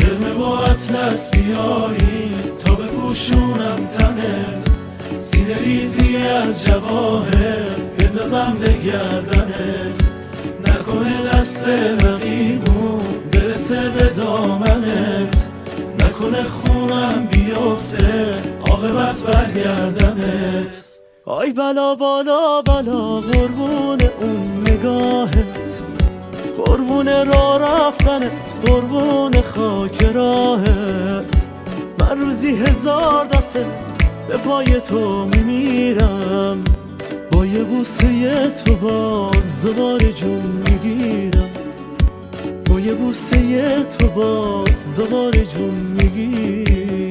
کلمه و اطلس بیاری تا بپوشونم تنت، سینه ریزی از جواهر بندازم به گردنت، نکنه دست رقیبون برسه به دامنت، نکنه خونم بیفته عاقبت برگردنت. آی بلا بالا بلا قربون اون نگاهت، قربون راه رفتنت، قربون خاک راهت. من روزی 1000 دفعه به پای تو میمیرم، با یه بوسه تو باز دوباره جون میگیرم، با یه بوسه تو باز دوباره جون میگیرم.